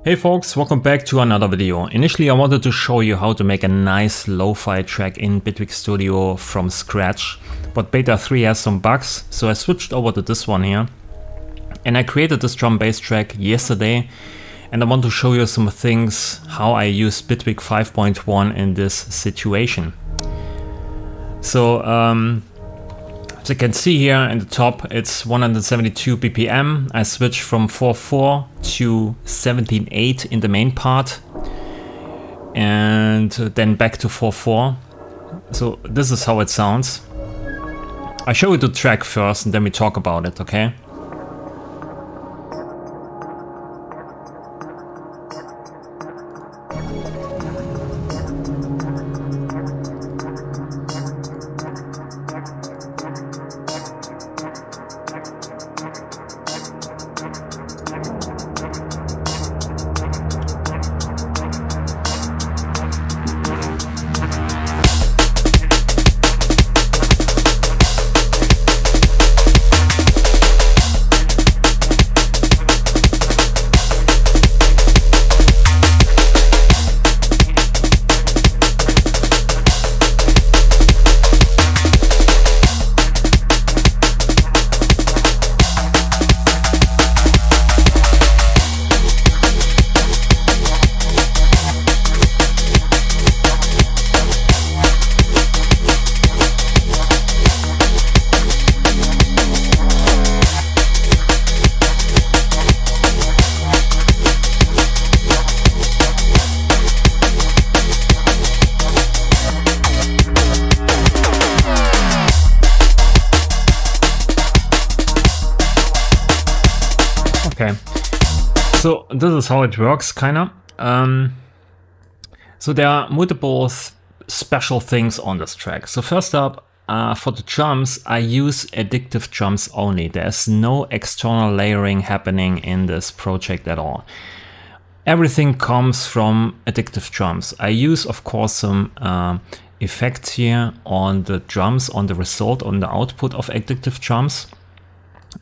Hey folks, welcome back to another video. Initially I wanted to show you how to make a nice lo-fi track in Bitwig Studio from scratch, but beta 3 has some bugs, so I switched over to this one here. And I created this drum bass track yesterday, and I want to show you some things how I use Bitwig 5.1 in this situation. So as you can see here in the top, it's 172 BPM. I switched from 4.4 to 17.8 in the main part, and then back to 4.4. So this is how it sounds. I show you the track first and then we talk about it, okay? Okay, so this is how it works, kinda. So there are multiple special things on this track. So first up, for the drums, I use Addictive drums only. There's no external layering happening in this project at all. Everything comes from Addictive drums. I use, of course, some effects here on the drums, on the result, on the output of Addictive drums.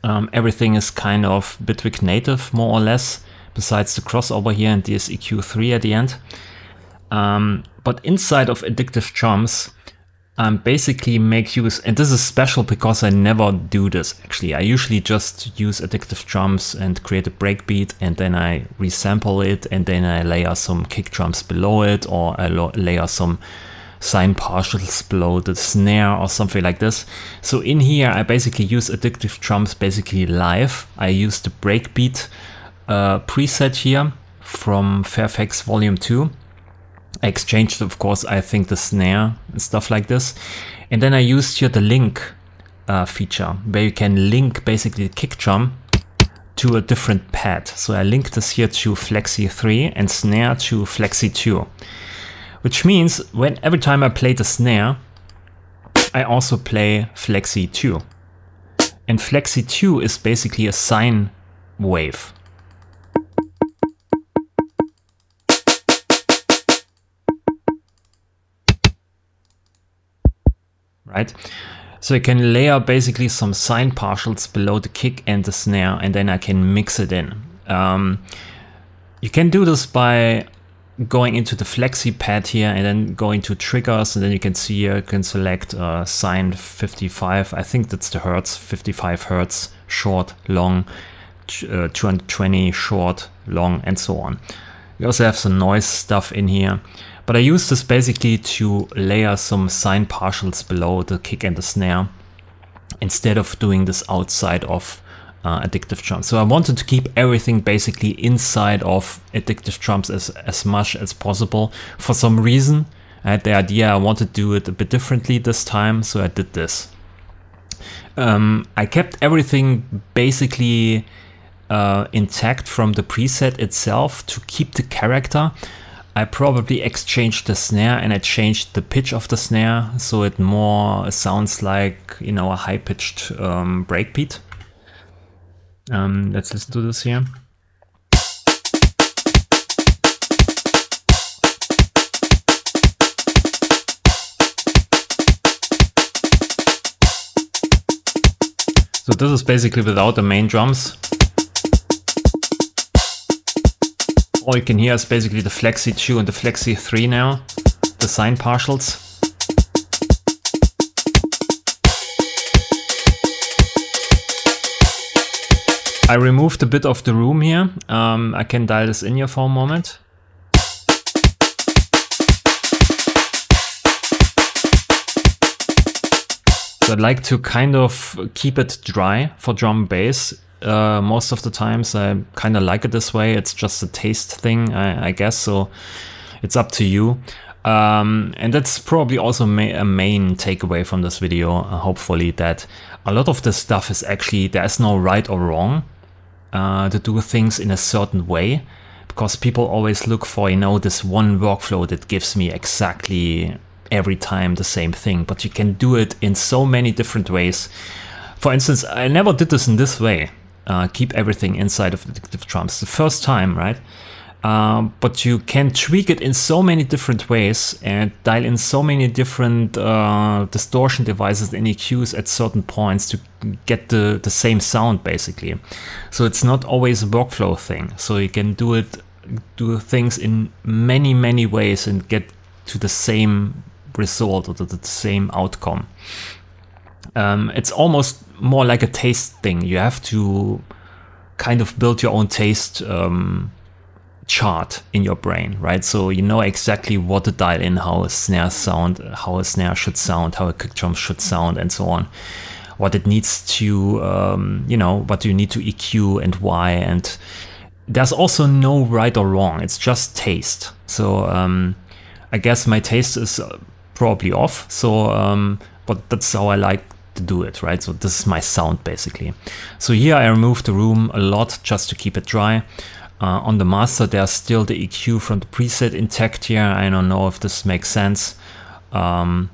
Everything is kind of Bitwig native, more or less, besides the crossover here and DSEQ3 at the end. But inside of Addictive drums, basically make use, and this is special because I never do this actually. I usually just use Addictive drums and create a breakbeat, and then I resample it, and then I layer some kick drums below it, or I layer some sine partials below the snare or something like this. So in here I basically use Addictive drums basically live. I use the breakbeat preset here from Fairfax Volume 2. I exchanged, of course, I think the snare and stuff like this. And then I used here the link feature, where you can link basically the kick drum to a different pad. So I linked this here to Flexi 3 and snare to Flexi 2. Which means every time I play the snare, I also play Flexi 2. And Flexi 2 is basically a sine wave. Right? So I can layer basically some sine partials below the kick and the snare, and then I can mix it in. You can do this by going into the Flexi pad here and then going to triggers, and then you can see here you can select sine 55. I think that's the hertz, 55 hertz, short, long, 220 short, long, and so on. We also have some noise stuff in here, but I use this basically to layer some sine partials below the kick and the snare instead of doing this outside of Addictive drums. So I wanted to keep everything basically inside of Addictive drums as much as possible. For some reason, I had the idea I wanted to do it a bit differently this time, so I did this. I kept everything basically intact from the preset itself to keep the character. I probably exchanged the snare and I changed the pitch of the snare so it more sounds like, you know, a high-pitched breakbeat. Let's listen to this here. So this is basically without the main drums. All you can hear is basically the Flexi 2 and the Flexi 3 now, the sine partials. I removed a bit of the room here. I can dial this in here for a moment. So I'd like to kind of keep it dry for drum and bass. Most of the times I kind of like it this way. It's just a taste thing, I guess, so it's up to you. And that's probably also a main takeaway from this video, hopefully, that a lot of this stuff is actually, there's no right or wrong to do things in a certain way, because people always look for, you know, this one workflow that gives me exactly every time the same thing, but you can do it in so many different ways. For instance, I never did this in this way, keep everything inside of Addictive drums the first time, right? But you can tweak it in so many different ways and dial in so many different distortion devices and EQs at certain points to get the same sound, basically. So it's not always a workflow thing. So you can do things in many ways and get to the same result or the same outcome. It's almost more like a taste thing. You have to kind of build your own taste chart in your brain, right? So you know exactly what to dial in, how a snare sound, how a snare should sound, how a kick drum should sound, and so on. What it needs to, you know, what you need to EQ and why. And there's also no right or wrong. It's just taste. So I guess my taste is probably off. So, but that's how I like to do it, right? So this is my sound, basically. So here I removed the room a lot just to keep it dry. On the master, there's still the EQ from the preset intact here. I don't know if this makes sense. But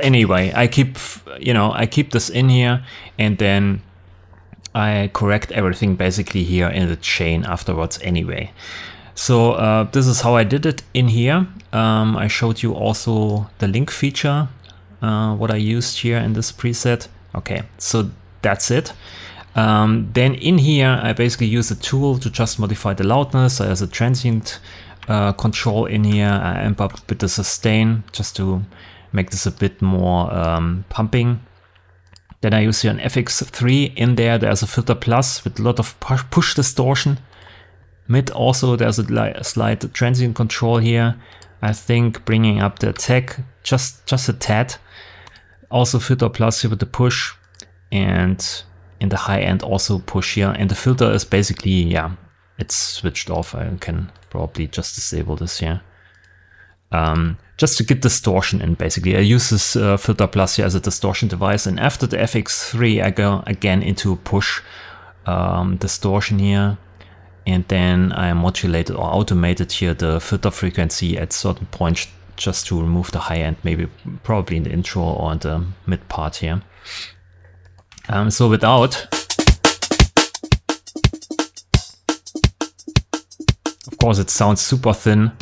anyway, I keep this in here, and then I correct everything basically here in the chain afterwards anyway. So this is how I did it in here. I showed you also the link feature, what I used here in this preset. Okay, so that's it. Then in here, I basically use a tool to just modify the loudness. There's a transient control in here. I amp up a bit the sustain just to make this a bit more pumping. Then I use here an FX3 in there. There's a filter plus with a lot of push distortion. Mid also, there's a slight transient control here. I think bringing up the attack just a tad. Also filter plus here with the push, and in the high end also push here. And the filter is basically, yeah, it's switched off. I can probably just disable this here. Just to get distortion in, basically. I use this filter plus here as a distortion device, and after the FX3 I go again into push distortion here, and then I modulated or automated here the filter frequency at certain points just to remove the high end, maybe probably in the intro or in the mid part here. So without, of course it sounds super thin.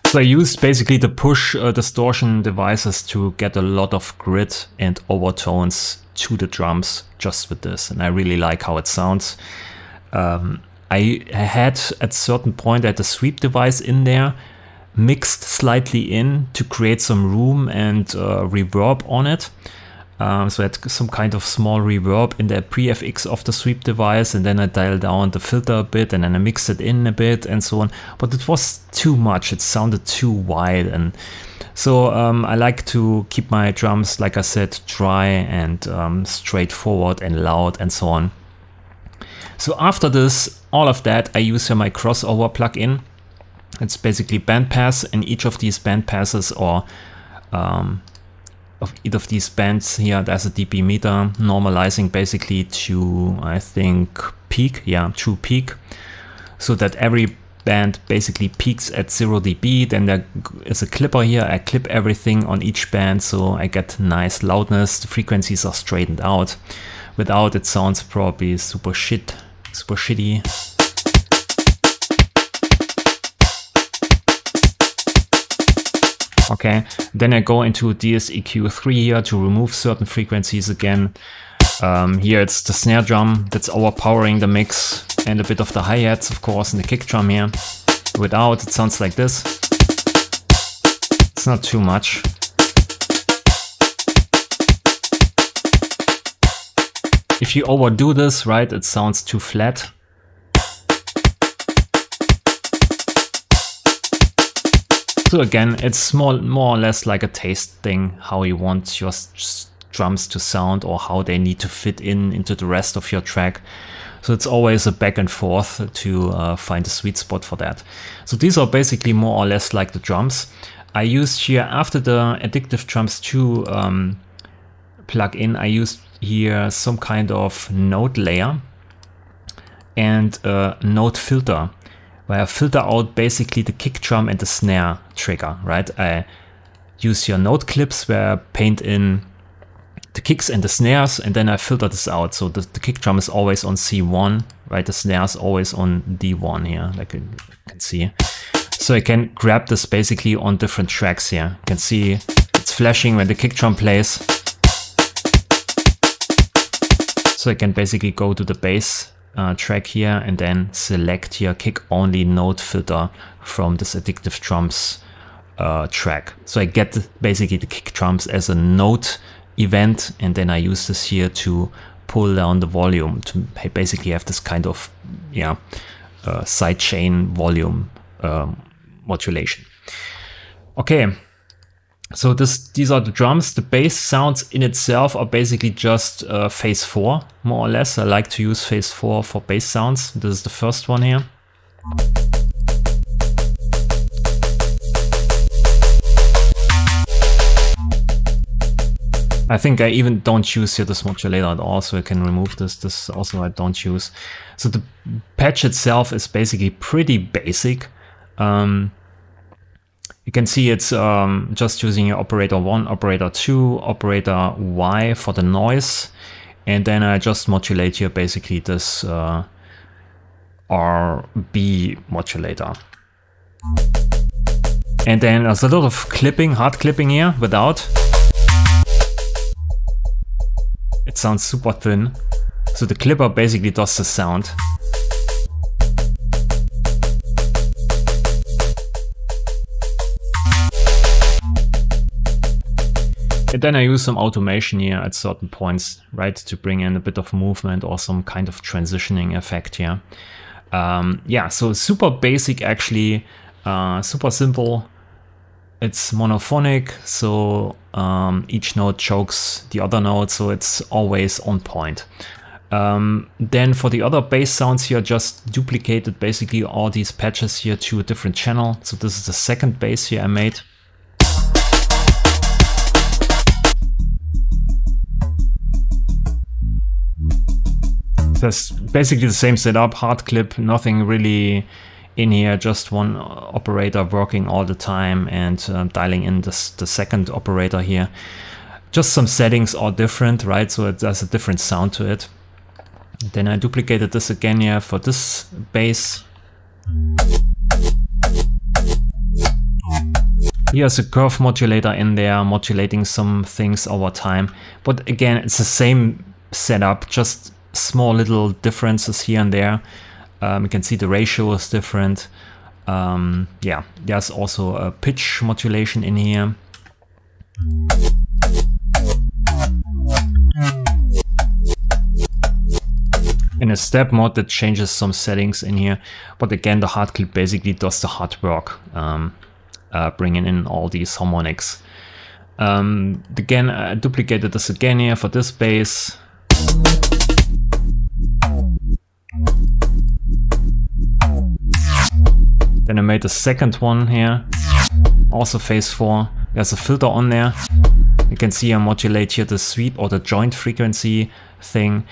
So I used basically the push distortion devices to get a lot of grit and overtones to the drums just with this, and I really like how it sounds. I had at certain point I had a sweep device in there, mixed slightly in to create some room and reverb on it. So I had some kind of small reverb in the pre-FX of the sweep device, and then I dialed down the filter a bit, and then I mixed it in a bit and so on. But it was too much, it sounded too wide, and so I like to keep my drums, like I said, dry and straightforward and loud and so on. So after this, all of that, I use here my crossover plugin. It's basically bandpass, and each of these bandpasses or of each of these bands here, there's a dB meter normalizing basically to, I think, peak, yeah, true peak, so that every band basically peaks at 0 dB. Then there is a clipper here, I clip everything on each band so I get nice loudness, the frequencies are straightened out. Without, it sounds probably super shitty. Okay, then I go into DSEQ3 here to remove certain frequencies again. Here it's the snare drum that's overpowering the mix, and a bit of the hi-hats, of course, and the kick drum here. Without, it sounds like this. It's not too much. If you overdo this, right, it sounds too flat. So again, it's more or less like a taste thing, how you want your drums to sound or how they need to fit into the rest of your track. So it's always a back and forth to find a sweet spot for that. So these are basically more or less like the drums. I used here, after the Addictive Drums 2 plugin, I used here some kind of note layer and a note filter, where I filter out basically the kick drum and the snare trigger, right? I use your note clips where I paint in the kicks and the snares, and then I filter this out. So the kick drum is always on C1, right? The snare is always on D1 here, like you can see. So I can grab this basically on different tracks here. You can see it's flashing when the kick drum plays. So I can basically go to the bass track here and then select here kick only note filter from this Addictive Drums track. So I get basically the kick drums as a note event, and then I use this here to pull down the volume to basically have this kind of sidechain volume modulation. Okay, so these are the drums. The bass sounds in itself are basically just phase 4, more or less. I like to use phase 4 for bass sounds. This is the first one here. I think I even don't use here this modulator at all, so I can remove this. This also I don't use. So the patch itself is basically pretty basic. You can see it's just using your operator 1, operator 2, operator Y for the noise, and then I just modulate here basically this RB modulator. And then there's a lot of clipping, hard clipping here without. It sounds super thin. So the clipper basically does the sound. And then I use some automation here at certain points, right, to bring in a bit of movement or some kind of transitioning effect here. Yeah, so super basic actually, super simple. It's monophonic, so each note chokes the other note, so it's always on point. Then for the other bass sounds here, just duplicated basically all these patches here to a different channel. So this is the second bass here I made. That's basically the same setup, hard clip, nothing really in here, just one operator working all the time and dialing in the second operator here. Just some settings are different, right? So it has a different sound to it. Then I duplicated this again here for this bass. Here's a curve modulator in there, modulating some things over time. But again, it's the same setup, just small little differences here and there. You can see the ratio is different. Yeah, there's also a pitch modulation in here. In a step mod that changes some settings in here. But again, the hard clip basically does the hard work, bringing in all these harmonics. Again, I duplicated this again here for this bass. Then I made a second one here, also phase 4. There's a filter on there. You can see I modulate here the sweep or the joint frequency thing.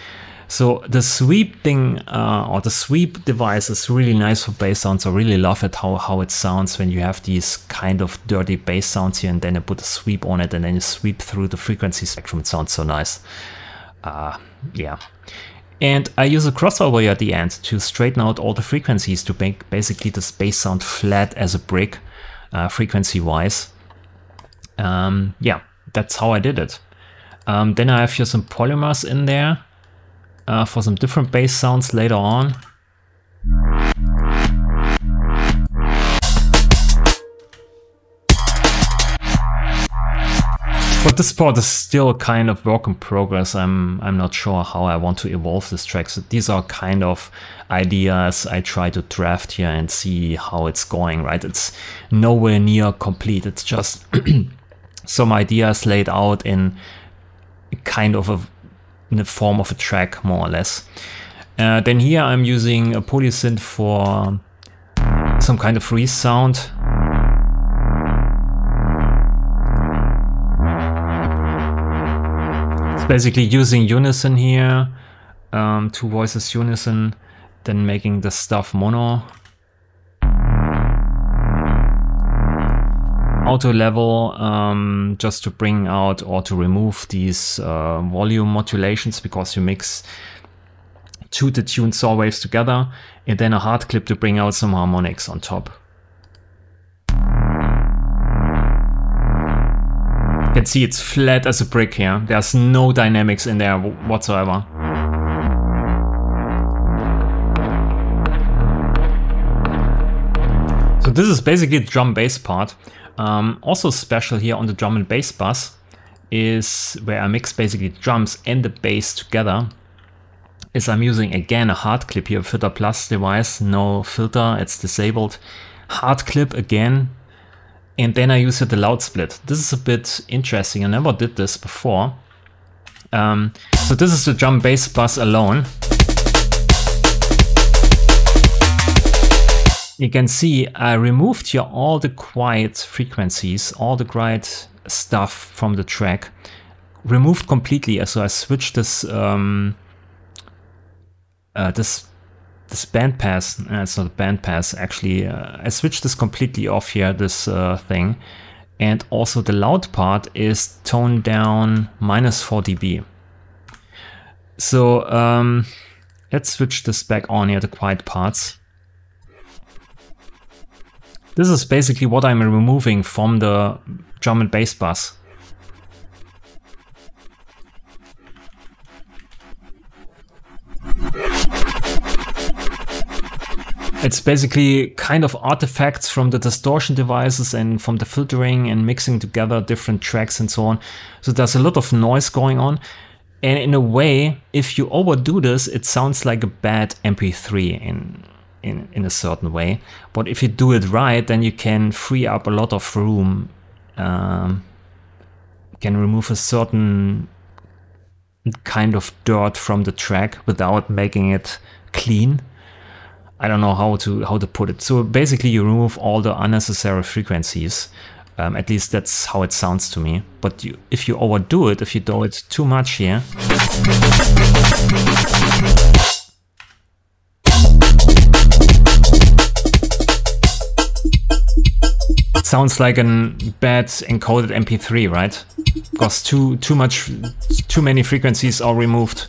So the sweep thing or the sweep device is really nice for bass sounds. I really love it how it sounds when you have these kind of dirty bass sounds here and then you put a sweep on it and then you sweep through the frequency spectrum. It sounds so nice. Yeah. And I use a crossover at the end to straighten out all the frequencies to make basically this bass sound flat as a brick, frequency-wise. Yeah, that's how I did it. Then I have here some polymers in there for some different bass sounds later on. But this part is still kind of work in progress. I'm not sure how I want to evolve this track. So these are kind of ideas I try to draft here and see how it's going, right? It's nowhere near complete. It's just some ideas laid out in kind of in the form of a track, more or less. Then here I'm using a polysynth for some kind of resound. Basically using unison here, two voices unison, then making the stuff mono. Auto level, just to bring out or to remove these volume modulations, because you mix two detuned saw waves together, and then a hard clip to bring out some harmonics on top. You can see it's flat as a brick here. There's no dynamics in there whatsoever. So this is basically the drum bass part. Also special here on the drum and bass bus is where I mix basically the drums and the bass together. Is I'm using again a hard clip here, Filter Plus device, no filter, it's disabled. Hard clip again. And then I use here the loud split. This is a bit interesting. I never did this before. So this is the drum bass bus alone. You can see I removed here all the quiet frequencies, all the quiet stuff from the track. Removed completely. So I switched this this bandpass, it's not a bandpass actually, I switched this completely off here, this thing. And also the loud part is toned down -4 dB. So let's switch this back on here, the quiet parts. This is basically what I'm removing from the drum and bass bus. It's basically kind of artifacts from the distortion devices and from the filtering and mixing together different tracks and so on. So there's a lot of noise going on. And in a way, if you overdo this, it sounds like a bad MP3 in a certain way. But if you do it right, then you can free up a lot of room. You can remove a certain kind of dirt from the track without making it clean. I don't know how to put it. So basically you remove all the unnecessary frequencies. At least that's how it sounds to me. But if you overdo it, if you do it too much here, it sounds like a bad encoded MP3, right? Because too many frequencies are removed.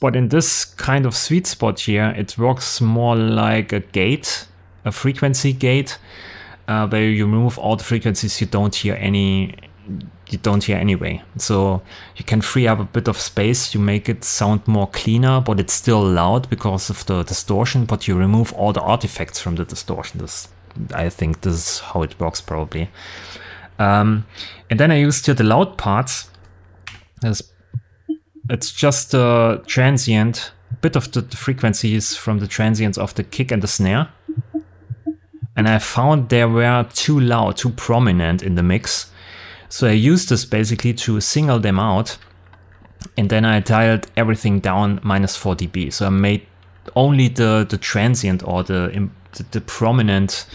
But in this kind of sweet spot here, it works more like a gate, a frequency gate, where you remove all the frequencies you don't hear anyway. So you can free up a bit of space, you make it sound more cleaner, but it's still loud because of the distortion, but you remove all the artifacts from the distortion. I think this is how it works probably. And then I used here the loud parts. It's just a transient, a bit of the frequencies from the transients of the kick and the snare. And I found they were too loud, too prominent in the mix. So I used this basically to single them out. And then I dialed everything down -4 dB. So I made only the transient or the prominent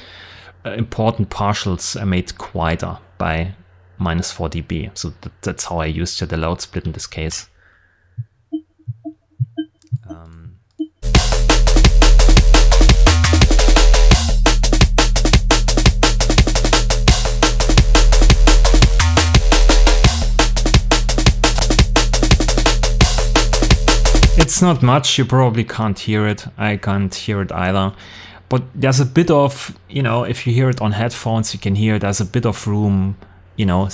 important partials I made quieter by -4 dB. So that's how I used the loud split in this case. It's not much, you probably can't hear it. I can't hear it either. But there's a bit of, you know, if you hear it on headphones, you can hear there's a bit of room, you know,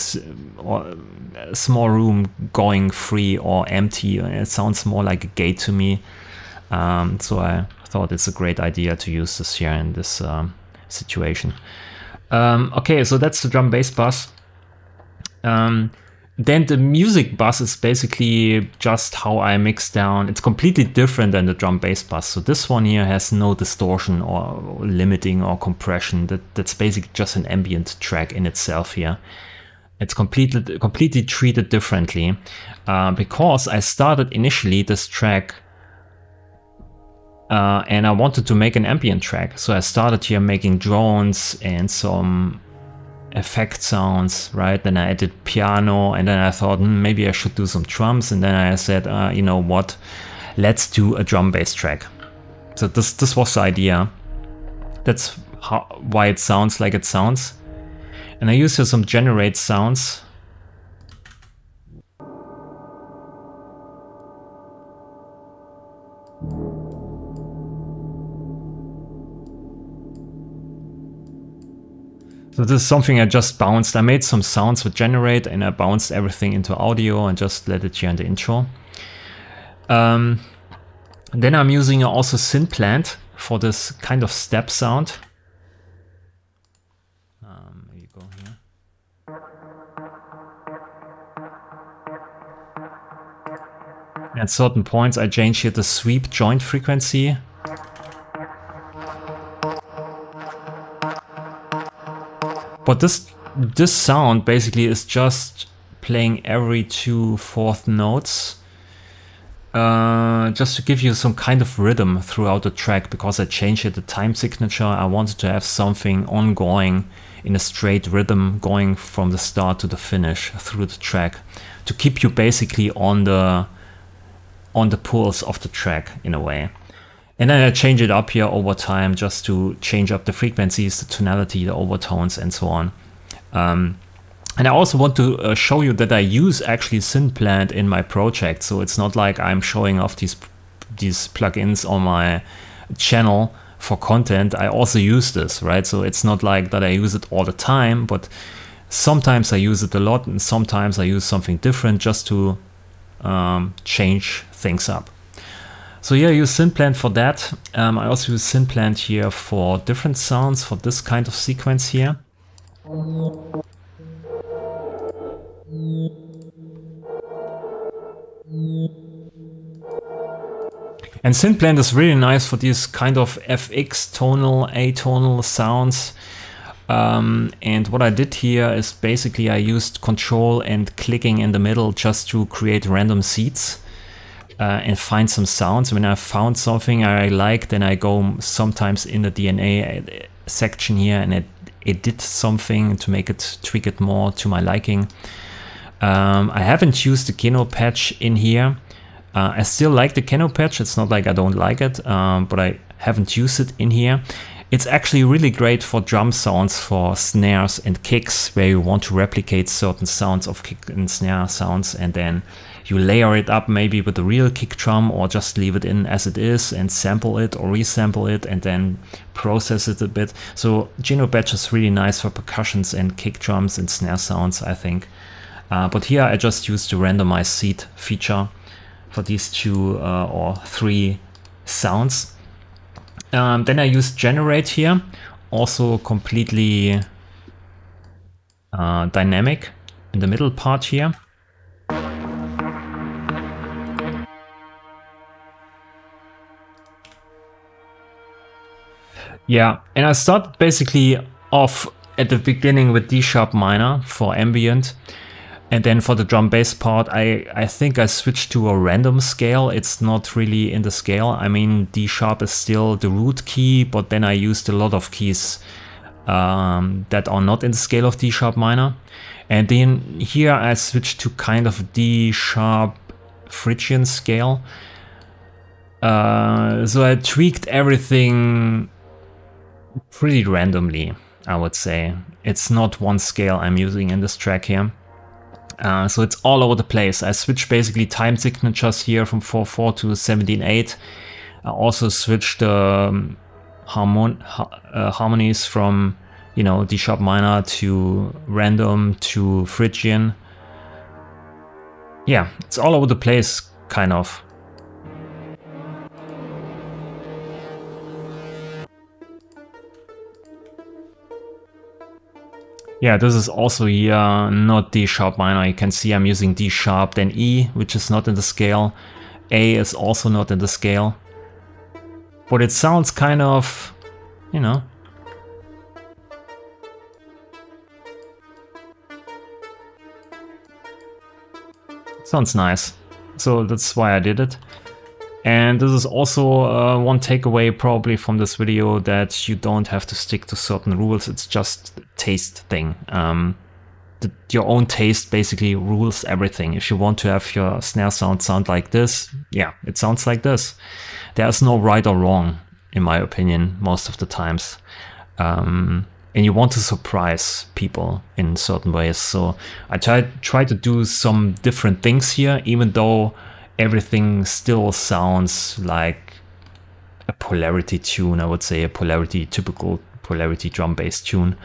or a small room going free or empty. It sounds more like a gate to me. So I thought it's a great idea to use this here in this situation. Okay, so that's the drum bass bus. Then the music bus is basically just how I mix down. It's completely different than the drum bass bus. So this one here has no distortion or limiting or compression. That's basically just an ambient track in itself here. It's completely treated differently because I started initially this track and I wanted to make an ambient track. So I started here making drones and some effect sounds, right? Then I added piano, and then I thought maybe I should do some drums, and then I said, you know what, let's do a drum bass track. So this was the idea. That's why it sounds like it sounds. And I use here some generate sounds. So this is something I just bounced. I made some sounds with generate and I bounced everything into audio and just let it here in the intro. Then I'm using also synth for this kind of step sound. There you go here. At certain points I change here the sweep joint frequency. But this sound basically is just playing every 2/4 notes, just to give you some kind of rhythm throughout the track, because I changed the time signature. I wanted to have something ongoing in a straight rhythm going from the start to the finish through the track, to keep you basically on the pulse of the track in a way. And then I change it up here over time just to change up the frequencies, the tonality, the overtones, and so on. And I also want to show you that I use actually synth in my project. So it's not like I'm showing off these plugins on my channel for content. I also use this, right? So it's not like that I use it all the time, but sometimes I use it a lot, and sometimes I use something different just to change things up. So yeah, I use synth for that. I also use synth here for different sounds for this kind of sequence here. And synth is really nice for these kind of FX tonal, atonal sounds. And what I did here is basically I used control and clicking in the middle just to create random seeds. And find some sounds. When I found something I like, then I go sometimes in the DNA section here and edit something to make it, tweak it more to my liking. I haven't used the Keno patch in here. I still like the Keno patch. It's not like I don't like it, but I haven't used it in here. It's actually really great for drum sounds, for snares and kicks, where you want to replicate certain sounds of kick and snare sounds, and then you layer it up maybe with a real kick drum, or just leave it in as it is and sample it or resample it and then process it a bit. So Geno Batch is really nice for percussions and kick drums and snare sounds, I think. But here I just used the randomized seed feature for these 2 or 3 sounds. Then I used generate here, also completely dynamic in the middle part here. Yeah, and I started basically off at the beginning with D sharp minor for ambient. And then for the drum bass part, I think I switched to a random scale. It's not really in the scale. I mean, D sharp is still the root key, but then I used a lot of keys that are not in the scale of D sharp minor. And then here I switched to kind of D sharp Phrygian scale. So I tweaked everything pretty randomly, I would say. It's not one scale I'm using in this track here. So it's all over the place. I switched basically time signatures here from 4/4 to 17/8. I also switched harmonies from, you know, D sharp minor to random to Phrygian. Yeah, it's all over the place, kind of. Yeah, this is also here not D sharp minor. You can see I'm using D sharp, then E, which is not in the scale. A is also not in the scale. But it sounds kind of, you know. It sounds nice. So that's why I did it. And this is also one takeaway probably from this video, that you don't have to stick to certain rules. It's just a taste thing. Your own taste basically rules everything. If you want to have your snare sound like this, yeah, it sounds like this. There's no right or wrong, in my opinion, most of the times. And you want to surprise people in certain ways. So I try to do some different things here, even though everything still sounds like a polarity tune, I would say, a typical polarity drum bass tune.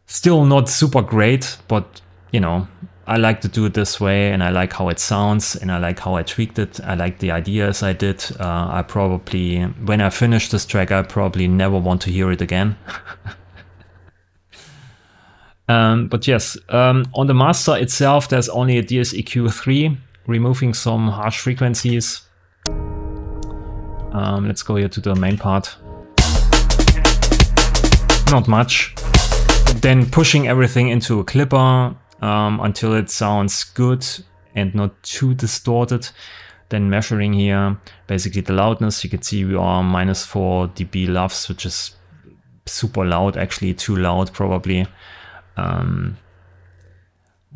Still not super great, but you know, I like to do it this way, and I like how it sounds, and I like how I tweaked it. I like the ideas I did. I probably, when I finish this track, I probably never want to hear it again. But yes, on the master itself, there's only a DEALZ EQ3, removing some harsh frequencies. Let's go here to the main part. Not much. Then pushing everything into a clipper until it sounds good and not too distorted. Then measuring here, basically the loudness. You can see we are -4 dB LUFS, which is super loud, actually too loud probably.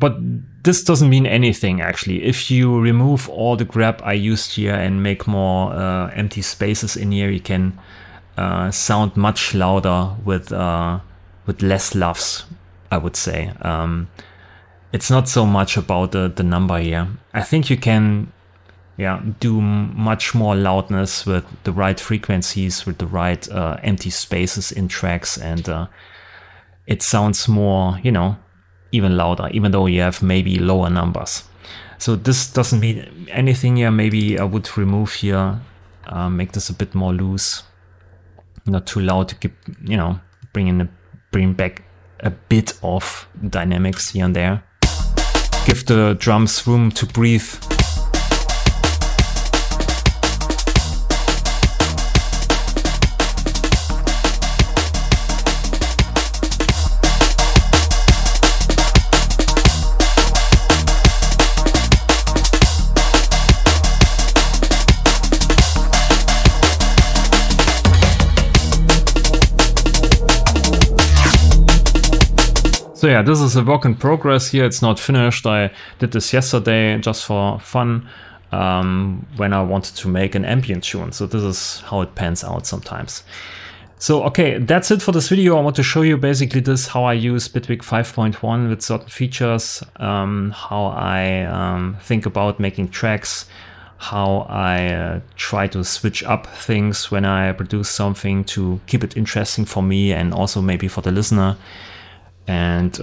But this doesn't mean anything actually. If you remove all the grab I used here and make more empty spaces in here, you can sound much louder with less LUFS, I would say. It's not so much about the number here. I think you can, yeah, do much more loudness with the right frequencies, with the right empty spaces in tracks, and it sounds more, you know, even louder, even though you have maybe lower numbers. So this doesn't mean anything here. Maybe I would remove here, make this a bit more loose, not too loud, to keep, you know, bring back a bit of dynamics here and there. Give the drums room to breathe. So yeah, this is a work in progress here. It's not finished. I did this yesterday just for fun when I wanted to make an ambient tune. So this is how it pans out sometimes. So okay, that's it for this video. I want to show you basically this, how I use Bitwig 5.1 with certain features, how I think about making tracks, how I try to switch up things when I produce something to keep it interesting for me and also maybe for the listener. And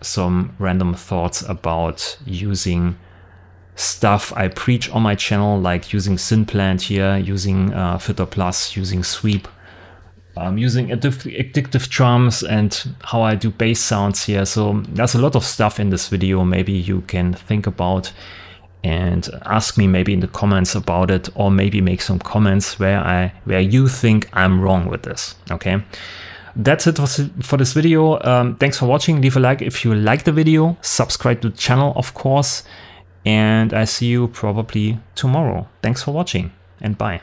some random thoughts about using stuff I preach on my channel, like using Synplant here, using Filter Plus, using Sweep, using addictive drums, and how I do bass sounds here. So there's a lot of stuff in this video maybe you can think about and ask me maybe in the comments about it, or maybe make some comments where you think I'm wrong with this, okay? That's it for this video. Thanks for watching. Leave a like if you like the video. Subscribe to the channel, of course. And I see you probably tomorrow. Thanks for watching and bye.